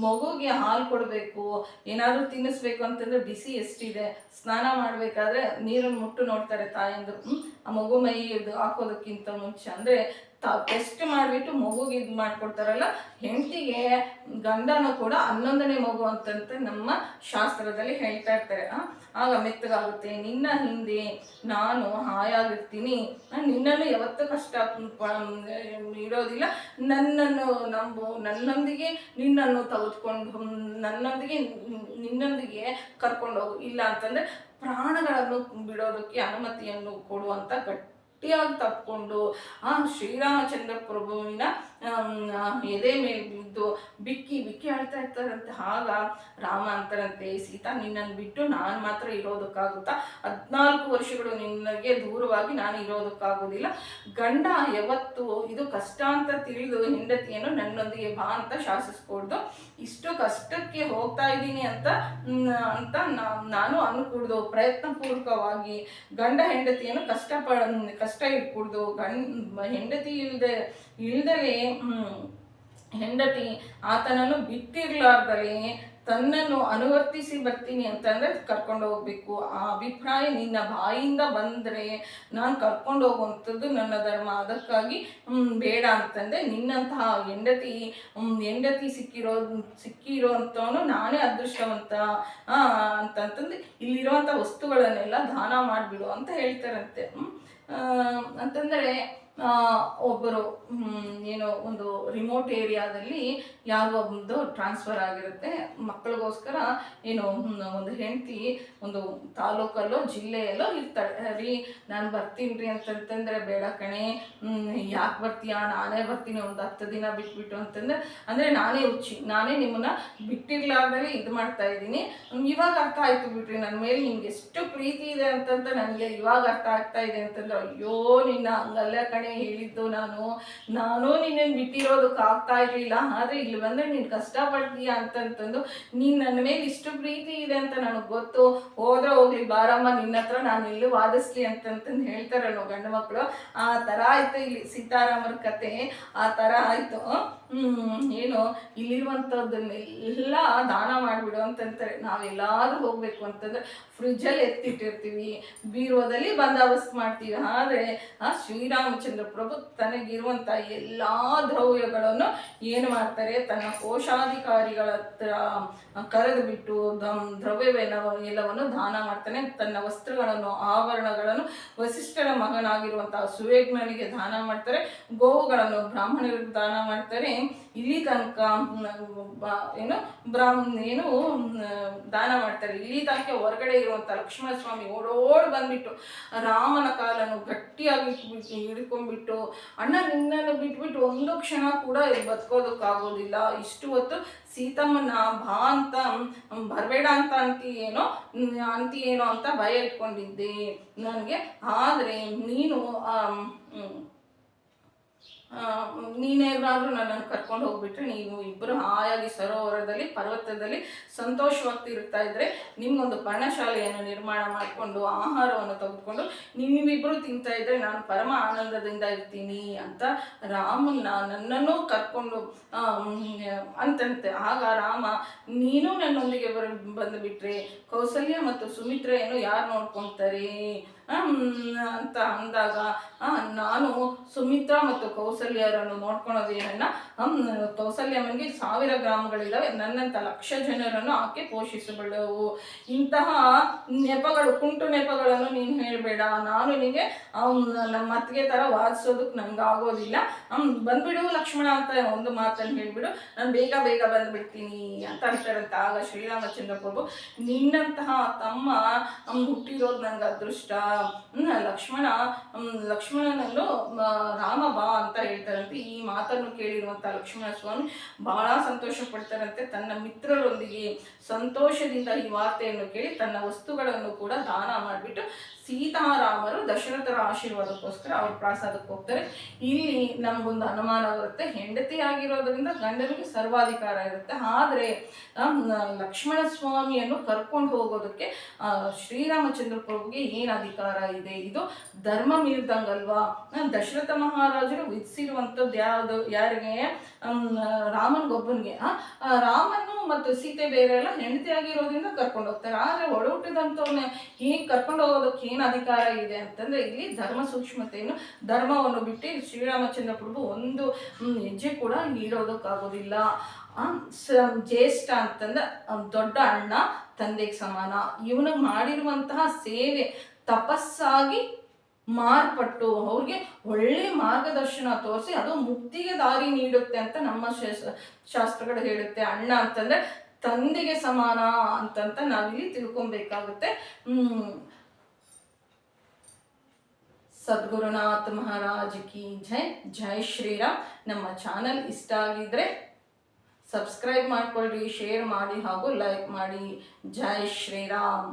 ಮಗುಗೆ ಹಾಲು ಕೊಡಬೇಕು, ಏನಾದರೂ ತಿನ್ನಿಸ್ಬೇಕು ಅಂತಂದರೆ ಬಿಸಿ ಎಷ್ಟಿದೆ, ಸ್ನಾನ ಮಾಡಬೇಕಾದ್ರೆ ನೀರನ್ನು ಮುಟ್ಟು ನೋಡ್ತಾರೆ ತಾಯಂದ್ರು ಆ ಮಗು ಮೈ ಇದು ಹಾಕೋದಕ್ಕಿಂತ ಮುಂಚೆ. ಅಂದರೆ ಟೆಸ್ಟ್ ಮಾಡಿಬಿಟ್ಟು ಮಗುಗೆ ಇದು ಮಾಡಿಕೊಡ್ತಾರಲ್ಲ, ಹೆಂಡತಿಗೆ ಗಂಡನೂ ಕೂಡ 11ನೇ ಮಗು ಅಂತಂತ ನಮ್ಮ ಶಾಸ್ತ್ರದಲ್ಲಿ ಹೇಳ್ತಾ ಇರ್ತಾರೆ. ಆಗ ಮೆತ್ತಗಾಗುತ್ತೆ, ನಿನ್ನ ಹಿಂದೆ ನಾನು ಹಾಯಾಗಿರ್ತೀನಿ, ನಿನ್ನನ್ನು ಯಾವತ್ತೂ ಕಷ್ಟ ಇರೋದಿಲ್ಲ, ನನ್ನನ್ನು ನಂಬು, ನನ್ನೊಂದಿಗೆ ನಿನ್ನನ್ನು ತೆಗೆದುಕೊಂಡು ನಿನ್ನೊಂದಿಗೆ ಕರ್ಕೊಂಡು ಹೋಗು, ಇಲ್ಲ ಅಂತಂದರೆ ಪ್ರಾಣಗಳನ್ನು ಬಿಡೋದಕ್ಕೆ ಅನುಮತಿಯನ್ನು ಕೊಡುವಂಥ ಗಟ್ಟಿಯಾಗಿ ತಪ್ಪಿಕೊಂಡು ಶ್ರೀರಾಮಚಂದ್ರ ಪ್ರಭುವಿನ ಎದೆ ಮೇಲೆ ಬಿದ್ದು ಬಿಕ್ಕಿ ಆಳ್ತಾ ಇರ್ತಾರಂತೆ. ಆಗ ರಾಮ ಅಂತಾರಂತೆ, ಸೀತಾ ನಿನ್ನನ್ನು ಬಿಟ್ಟು ನಾನು ಮಾತ್ರ ಇರೋದಕ್ಕಾಗುತ್ತಾ? 14 ವರ್ಷಗಳು ನಿನಗೆ ದೂರವಾಗಿ ನಾನು ಇರೋದಕ್ಕಾಗೋದಿಲ್ಲ. ಗಂಡ ಯಾವತ್ತು ಇದು ಕಷ್ಟ ಅಂತ ತಿಳಿದು ಹೆಂಡತಿಯನ್ನು ನನ್ನೊಂದಿಗೆ ಬಾ ಅಂತ ಶಾಸಿಸ್ಕೊಡ್ದು, ಇಷ್ಟು ಕಷ್ಟಕ್ಕೆ ಹೋಗ್ತಾ ಇದ್ದೀನಿ ಅಂತ ನಾನು ಅನ್ಕೂಡ್ದು, ಪ್ರಯತ್ನಪೂರ್ವಕವಾಗಿ ಗಂಡ ಹೆಂಡತಿಯನ್ನು ಕಷ್ಟ ಇಟ್ಕೂಡ್ದು, ಹೆಂಡತಿ ಇಲ್ದಲೇ ಹೆಂಡತಿ ಆತನನ್ನು ಬಿಟ್ಟಿರ್ಲಾರ್ದಲೇ ತನ್ನನ್ನು ಅನುವರ್ತಿಸಿ ಬರ್ತೀನಿ ಅಂತಂದರೆ ಕರ್ಕೊಂಡು ಹೋಗ್ಬೇಕು. ಆ ಅಭಿಪ್ರಾಯ ನಿನ್ನ ಬಾಯಿಂದ ಬಂದರೆ ನಾನು ಕರ್ಕೊಂಡು ಹೋಗುವಂಥದ್ದು ನನ್ನ ಧರ್ಮ, ಅದಕ್ಕಾಗಿ ಬೇಡ ಅಂತಂದರೆ ನಿನ್ನಂತಹ ಹೆಂಡತಿ ಸಿಕ್ಕಿರೋ ಅಂಥವನು ನಾನೇ ಅದೃಷ್ಟವಂತ ಅಂತಂತಂದು ಇಲ್ಲಿರುವಂಥ ವಸ್ತುಗಳನ್ನೆಲ್ಲ ದಾನ ಮಾಡಿಬಿಡು ಅಂತ ಹೇಳ್ತಾರಂತೆ. ಅಂತಂದರೆ ಒಬ್ಬರು ಏನೋ ಒಂದು ರಿಮೋಟ್ ಏರಿಯಾದಲ್ಲಿ ಯಾರೋ ಒಂದು ಟ್ರಾನ್ಸ್ಫರ್ ಆಗಿರುತ್ತೆ, ಮಕ್ಕಳಿಗೋಸ್ಕರ ಏನೋ ಒಂದು ಹೆಂಡತಿ ಒಂದು ತಾಲೂಕಲ್ಲೋ ಜಿಲ್ಲೆಯಲ್ಲೋ ಇರ್ತಾಳೆ. ರೀ ನಾನು ಬರ್ತೀನಿ ರೀ ಅಂತಂತಂದರೆ, ಬೇಡ ಕಣೆ, ಯಾಕೆ ಬರ್ತೀಯಾ, ನಾನೇ ಬರ್ತೀನಿ ಒಂದು 10 ದಿನ ಬಿಟ್ಬಿಟ್ಟು ಅಂತಂದರೆ, ಅಂದರೆ ನಾನೇ ನಿಮ್ಮನ್ನ ಬಿಟ್ಟಿರ್ಲಾರ್ದಲ್ಲಿ ಇದು ಮಾಡ್ತಾ ಇದ್ದೀನಿ, ಇವಾಗ ಅರ್ಥ ಆಯ್ತು ಬಿಟ್ರಿ ನನ್ನ ಮೇಲೆ ನಿಮ್ಗೆ ಎಷ್ಟು ಪ್ರೀತಿ ಇದೆ ಅಂತಂತ ನನಗೆ ಇವಾಗ ಅರ್ಥ ಆಗ್ತಾ ಇದೆ ಅಂತಂದ್ರೆ, ಅಯ್ಯೋ ನಿನ್ನ ಹಂಗಲ್ಲ ಕಣೆ ಹೇಳಿದ್ದು, ನಾನು ನಿನ್ನನ್ನು ಬಿಟ್ಟಿರೋದಕ್ಕೆ ಆಗ್ತಾ ಇರಲಿಲ್ಲ, ಆದರೆ ಇಲ್ಲಿ ಬಂದರೆ ನೀನು ಕಷ್ಟಪಡ್ತೀಯ ಅಂತಂತಂದು ನೀನು ನನ್ನ ಮೇಲೆ ಇಷ್ಟು ಪ್ರೀತಿ ಇದೆ ಅಂತ ನನಗೆ ಗೊತ್ತು, ಹೋದ್ರೆ ಹೋಗ್ಲಿ ಬಾರಮ್ಮ ನಿನ್ನ ಹತ್ರ ನಾನು ಎಲ್ಲೂ ವಾದಿಸ್ಲಿ ಅಂತಂತಂದು ಹೇಳ್ತಾರಲ್ಲೋ ಗಂಡು ಮಕ್ಕಳು. ಆ ಥರ ಆಯಿತು ಇಲ್ಲಿ ಸೀತಾರಾಮರ ಕತೆ, ಆ ಥರ ಆಯಿತು. ಏನು ಇಲ್ಲಿರುವಂಥದ್ದನ್ನೆಲ್ಲ ದಾನ ಮಾಡಿಬಿಡು ಅಂತಂತಾರೆ. ನಾವೆಲ್ಲಾದ್ರೂ ಹೋಗಬೇಕು ಅಂತಂದರೆ ಫ್ರಿಜ್ಜಲ್ಲಿ ಎತ್ತಿಟ್ಟಿರ್ತೀವಿ, ಬೀರುವದಲ್ಲಿ ಬಂದೋಬಸ್ತ್ ಮಾಡ್ತೀವಿ. ಆದರೆ ಆ ಶ್ರೀರಾಮಚಂದ್ರ ಪ್ರಭು ತನಗಿರುವಂಥ ಎಲ್ಲ ದ್ರವ್ಯಗಳನ್ನು ಏನು ಮಾಡ್ತಾರೆ, ತನ್ನ ಕೋಶಾಧಿಕಾರಿಗಳ ಹತ್ರ ಕರೆದು ಬಿಟ್ಟು ದ್ರವ್ಯವೆಲ್ಲವನ್ನು ದಾನ ಮಾಡ್ತಾನೆ. ತನ್ನ ವಸ್ತ್ರಗಳನ್ನು ಆಭರಣಗಳನ್ನು ವಸಿಷ್ಠರ ಮಗನಾಗಿರುವಂತಹ ಸುವೇಗ್ನನಿಗೆ ದಾನ ಮಾಡ್ತಾರೆ, ಗೋವುಗಳನ್ನು ಬ್ರಾಹ್ಮಣರಿಗೆ ದಾನ ಮಾಡ್ತಾರೆ. ಇಲ್ಲಿ ತನಕ ದಾನ ಮಾಡ್ತಾರೆ. ಇಲ್ಲಿ ತನಕ ಹೊರಗಡೆ ಇರುವಂಥ ಲಕ್ಷ್ಮಣ ಸ್ವಾಮಿ ಓಡೋಡ್ ಬಂದ್ಬಿಟ್ಟು ರಾಮನ ಕಾಲನ್ನು ಗಟ್ಟಿಯಾಗಿ ಹಿಡ್ಕೊಂಡ್ಬಿಟ್ಟು, ಅಣ್ಣ ನಿನ್ನನ್ನು ಬಿಟ್ಬಿಟ್ಟು ಒಂದು ಕ್ಷಣ ಕೂಡ ಬದುಕೋದಕ್ಕಾಗೋದಿಲ್ಲ, ಇಷ್ಟು ಹೊತ್ತು ಸೀತಮ್ಮನ ಬಾ ಅಂತ ಬರಬೇಡ ಅಂತ ಅಂತೀಯೇನೋ ಅಂತ ಭಯ ಇಟ್ಕೊಂಡಿದ್ದೆ ನನಗೆ, ಆದರೆ ನೀನೇನಾದರೂ ನನ್ನನ್ನು ಕರ್ಕೊಂಡು ಹೋಗ್ಬಿಟ್ರೆ, ನೀವು ಇಬ್ಬರು ಹಾಯಾಗಿ ಸರೋವರದಲ್ಲಿ ಪರ್ವತದಲ್ಲಿ ಸಂತೋಷವಾಗಿ ಇರ್ತಾ ಇದ್ರೆ, ನಿಮ್ಗೊಂದು ಪರ್ಣಶಾಲೆಯನ್ನು ನಿರ್ಮಾಣ ಮಾಡಿಕೊಂಡು ಆಹಾರವನ್ನು ತೆಗೆದುಕೊಂಡು ನೀವಿಬ್ಬರು ತಿಂತಾ ಇದ್ರೆ ನಾನು ಪರಮ ಆನಂದದಿಂದ ಇರ್ತೀನಿ ಅಂತ ನನ್ನನ್ನು ಕರ್ಕೊಂಡು ಅಂತಂತೆ. ಆಗ ರಾಮ, ನೀನು ನನ್ನೊಂದಿಗೆ ಬಂದುಬಿಟ್ರೆ ಕೌಸಲ್ಯ ಮತ್ತು ಸುಮಿತ್ರೆ ಯಾರು ನೋಡ್ಕೊತಾರೆ ಅಂತ ಅಂದಾಗ, ನಾನು ಸುಮಿತ್ರಾ ಮತ್ತು ಕೌಸಲ್ಯರನ್ನು ನೋಡ್ಕೊಳೋದೇನನ್ನ, ಕೌಸಲ್ಯಮ್ಮನಿಗೆ 1000 ಗ್ರಾಮಗಳಿದ್ದಾವೆ, ನನ್ನಂಥ 1,00,000 ಜನರನ್ನು ಆಕೆ ಪೋಷಿಸಬಲ್ಲವು. ಇಂತಹ ಕುಂಟು ನೆಪಗಳನ್ನು ನೀನು ಹೇಳಬೇಡ, ನಾನು ನಿನಗೆ ನಮ್ಮ ಅತ್ತಿಗೆ ಥರ ವಾದಿಸೋದಕ್ಕೆ ನಂಗಾಗೋದಿಲ್ಲ, ಬಂದ್ಬಿಡು ಲಕ್ಷ್ಮಣ ಅಂತ ಒಂದು ಮಾತನ್ನು ಹೇಳಿಬಿಡು, ನಾನು ಬೇಗ ಬಂದುಬಿಡ್ತೀನಿ ಅಂತ ಅಂತಾರಂತ. ಆಗ ಶ್ರೀರಾಮಚಂದ್ರ ಪ್ರಭು, ನಿನ್ನಂತಹ ತಮ್ಮ ಹುಟ್ಟಿರೋದು ನನಗೆ ಅದೃಷ್ಟ, ಲಕ್ಷ್ಮಣನನ್ನು ರಾಮ ಬಾ ಅಂತ ಹೇಳ್ತಾರಂತೆ. ಈ ಮಾತನ್ನು ಕೇಳಿರುವಂಥ ಲಕ್ಷ್ಮಣ ಸ್ವಾಮಿ ಬಹಳ ಸಂತೋಷ ಪಡ್ತಾರಂತೆ. ತನ್ನ ಮಿತ್ರರೊಂದಿಗೆ ಸಂತೋಷದಿಂದ ಈ ವಾರ್ತೆಯನ್ನು ಕೇಳಿ ತನ್ನ ವಸ್ತುಗಳನ್ನು ಕೂಡ ದಾನ ಮಾಡಿಬಿಟ್ಟು ಸೀತಾರಾಮರು ದಶರಥರ ಆಶೀರ್ವಾದಕ್ಕೋಸ್ಕರ ಅವ್ರ ಪ್ರಾಸಾದಕ್ಕೆ ಹೋಗ್ತಾರೆ. ಇಲ್ಲಿ ನಮಗೊಂದು ಅನುಮಾನ ಬರುತ್ತೆ, ಹೆಂಡತಿ ಆಗಿರೋದ್ರಿಂದ ಗಂಡನಿಗೆ ಸರ್ವಾಧಿಕಾರ ಇರುತ್ತೆ. ಆದರೆ ಲಕ್ಷ್ಮಣ ಸ್ವಾಮಿಯನ್ನು ಕರ್ಕೊಂಡು ಹೋಗೋದಕ್ಕೆ ಶ್ರೀರಾಮಚಂದ್ರ ಪ್ರಭುಗೆ ಏನು ಅಧಿಕಾರ ಇದೆ? ಇದು ಧರ್ಮ ಮೀರ್ದಂಗಲ್ವಾ? ದಶರಥ ಮಹಾರಾಜರು ವಿಧಿಸಿರುವಂಥದ್ದು ಯಾರಿಗೆ? ರಾಮನ್ಗೊಬ್ಬನಿಗೆ. ರಾಮನು ಮತ್ತು ಸೀತೆ ಬೇರೆ ಎಲ್ಲ ಹೆಂಡತಿ ಆಗಿರೋದ್ರಿಂದ ಕರ್ಕೊಂಡು ಹೋಗ್ತಾರೆ. ಆದರೆ ಒಡಹುಟ್ಟಿದಂಥವ್ನ ಹೀಗೆ ಕರ್ಕೊಂಡು ಹೋಗೋದಕ್ಕೆ ಏನು ಅಧಿಕಾರ ಇದೆ ಅಂತಂದ್ರೆ, ಇಲ್ಲಿ ಧರ್ಮ ಸೂಕ್ಷ್ಮತೆಯನ್ನು, ಧರ್ಮವನ್ನು ಬಿಟ್ಟು ಶ್ರೀರಾಮಚಂದ್ರ ಪ್ರಭು ಒಂದು ಹೆಜ್ಜೆ ಕೂಡ ಇಡೋದಕ್ಕಾಗೋದಿಲ್ಲ. ಜ್ಯೇಷ್ಠ ಅಂತಂದ್ರೆ ದೊಡ್ಡ ಅಣ್ಣ, ತಂದೆಗೆ ಸಮಾನ. ಇವನಿಗೆ ಮಾಡಿರುವಂತಹ ಸೇವೆ ತಪಸ್ಸಾಗಿ ಮಾರ್ಪಟ್ಟು ಅವ್ರಿಗೆ ಒಳ್ಳೆ ಮಾರ್ಗದರ್ಶನ ತೋರಿಸಿ ಅದು ಮುಕ್ತಿಗೆ ದಾರಿ ನೀಡುತ್ತೆ ಅಂತ ನಮ್ಮ ಶಾಸ್ತ್ರಗಳು ಹೇಳುತ್ತೆ. ಅಣ್ಣ ಅಂತಂದ್ರೆ ತಂದೆಗೆ ಸಮಾನ ಅಂತಂತ ನಾವಿಲ್ಲಿ ತಿಳ್ಕೊಬೇಕಾಗುತ್ತೆ. ಸದ್ಗುರುನಾಥ್ ಮಹಾರಾಜ್ ಕಿ ಜೈ. ಜೈ ಶ್ರೀರಾಮ್. ನಮ್ಮ ಚಾನಲ್ ಇಷ್ಟ ಆಗಿದ್ರೆ ಸಬ್ಸ್ಕ್ರೈಬ್ ಮಾಡ್ಕೊಳ್ಳಿ, ಶೇರ್ ಮಾಡಿ ಹಾಗೂ ಲೈಕ್ ಮಾಡಿ. ಜೈ ಶ್ರೀರಾಮ್.